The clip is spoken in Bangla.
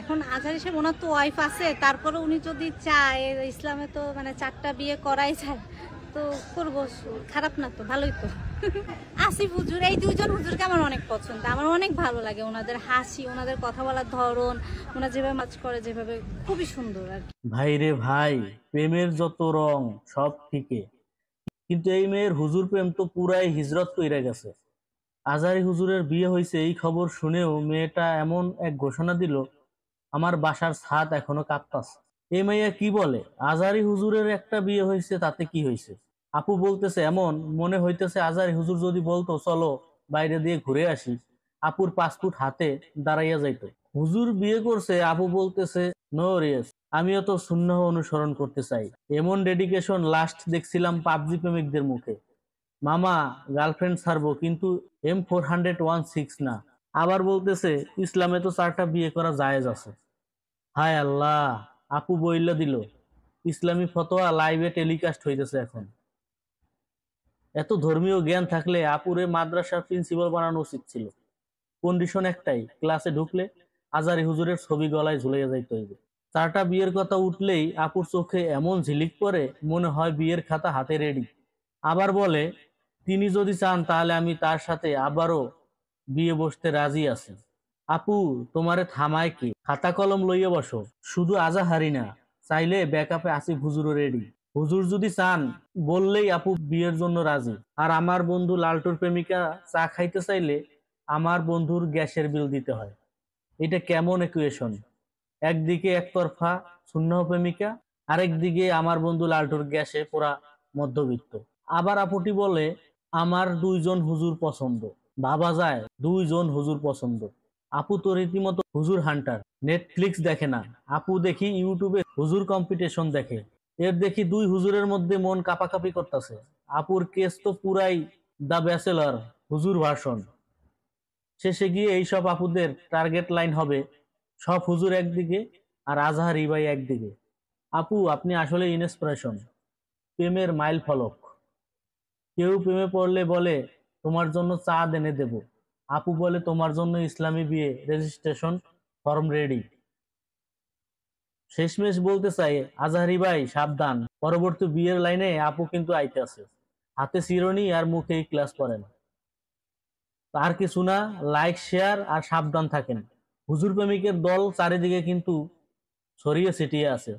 এখন আজহার হিসেবে ওনার তো ওয়াইফ আছে, তারপরে উনি যদি চায়, ইসলামে তো মানে 4টা বিয়ে করাই যায়, তো করবো, খারাপ না তো, ভালোই তো। আসিফ হুজুর, এই 2জন হুজুরকে আমার অনেক পছন্দ, আমার অনেক ভালো লাগে ওনাদের হাসি, ওনাদের কথা বলার ধরন, ওনারা যেভাবে মাছ করে, যেভাবে, খুবই সুন্দর আর কি। ভাই রে ভাই, প্রেমের যত রং সব ফিকে, কিন্তু এই মেয়ের হুজুর প্রেম তো পুরাই হিজরত কইরা গেছে। আজারি হুজুরের বিয়ে হয়েছে এই খবর শুনেও মেয়েটা এমন এক ঘোষণা দিল, আমার বাসার ছাদ এখনো কাঁপতাছে। এই মেয়ে কি বলে, আজারি হুজুরের একটা বিয়ে হয়েছে তাতে কি হয়েছে? আপু বলতেছে এমন মনে হইতেছে আজারি হুজুর যদি বলতো চলো বাইরে দিয়ে ঘুরে আসি, আপুর পাসপোর্ট হাতে দাঁড়াইয়া যাইতো। হুজুর বিয়ে করছে, আপু বলতেছে নো রিয়েস, আমিও তো সুন্নাহ অনুসরণ করতে চাই। এমন ডেডিকেশন লাস্ট দেখছিলাম পাবজি প্রেমিকদের মুখে। মামা, গার্লফ্রেন্ড ছাড়বো কিন্তু M416 না। আবার বলতেছে ইসলামে তো 4টা বিয়ে করা জায়েজ আছে। হায় আল্লাহ, আপু বইলা দিল ইসলামী ফতোয়া লাইভে টেলিকাস্ট হইতেছে এখন। এত ধর্মীয় জ্ঞান থাকলে আপুরে মাদ্রাসার প্রিন্সিপাল বানানো উচিত ছিল। কন্ডিশন একটাই, ক্লাসে ঢুকলে আজারি হুজুরের ছবি গলায় ঝুলাইয়া যাইতে হইবে। 4টা বিয়ের কথা উঠলেই আপুর চোখে এমন ঝিলিক পড়ে মনে হয় বিয়ের খাতা হাতে রেডি। আবার বলে তিনি যদি চান তাহলে আমি তার সাথে আবারও বিয়ে বসতে রাজি আছি। আপু, তোমারে থামায় কি? খাতা কলম লইয়া বসো। শুধু আজাহারি না, চাইলে ব্যাকআপে আসিফ হুজুরও রেডি। হুজুর যদি চান বললেই আপু বিয়ের জন্য রাজি। আর আমার বন্ধু লালটুর প্রেমিকা চা খাইতে চাইলে আমার বন্ধুর গ্যাসের বিল দিতে হয়। এটা কেমন ইকুয়েশন? একদিকে একতরফা সুন্নাহ প্রেমিকা, আরেকদিকে আমার বন্ধু লালটুর গ্যাসে পোড়া মধ্যবিত্ত। আবার আপুটি বলে আমার 2জন হুজুর পছন্দ। ভাবা যায়, 2জন হুজুর পছন্দ। আপু তো রীতিমতো হুজুর হান্টার। নেটফ্লিক্স দেখে না, আপু দেখি ইউটিউবে হুজুর কম্পিটিশন দেখে। এর দেখি 2 হুজুরের মধ্যে মন কাপাকাপি করতেছে। আপুর কেস তো পুরাই দা ব্যাচেলর হুজুর ভার্সন। শেষে গিয়ে এইসব আপুদের টার্গেট লাইন হবে সব হুজুর একদিকে আর আজহারি ভাই একদিকে। আপু, আপনি আসলে ইন্সপিরেশন, প্রেমের মাইল ফলক। কেউ প্রেমে পড়লে বলে তোমার জন্য চা এনে দেব, আপু বলে তোমার জন্য ইসলামী বিয়ে রেজিস্ট্রেশন ফর্ম রেডি। শেষমেশ বলতে চাই আজহারি ভাই সাবধান, পরবর্তী বিয়ের লাইনে আপু কিন্তু আইতে আছে, হাতে চিরুনি আর মুখেই ক্লাস করেন। আর কিছু না, লাইক শেয়ার আর সাবধান থাকেন। হুজুর প্রেমিকের দল চারিদিকে কিন্তু ছড়িয়ে ছিটিয়ে আছে।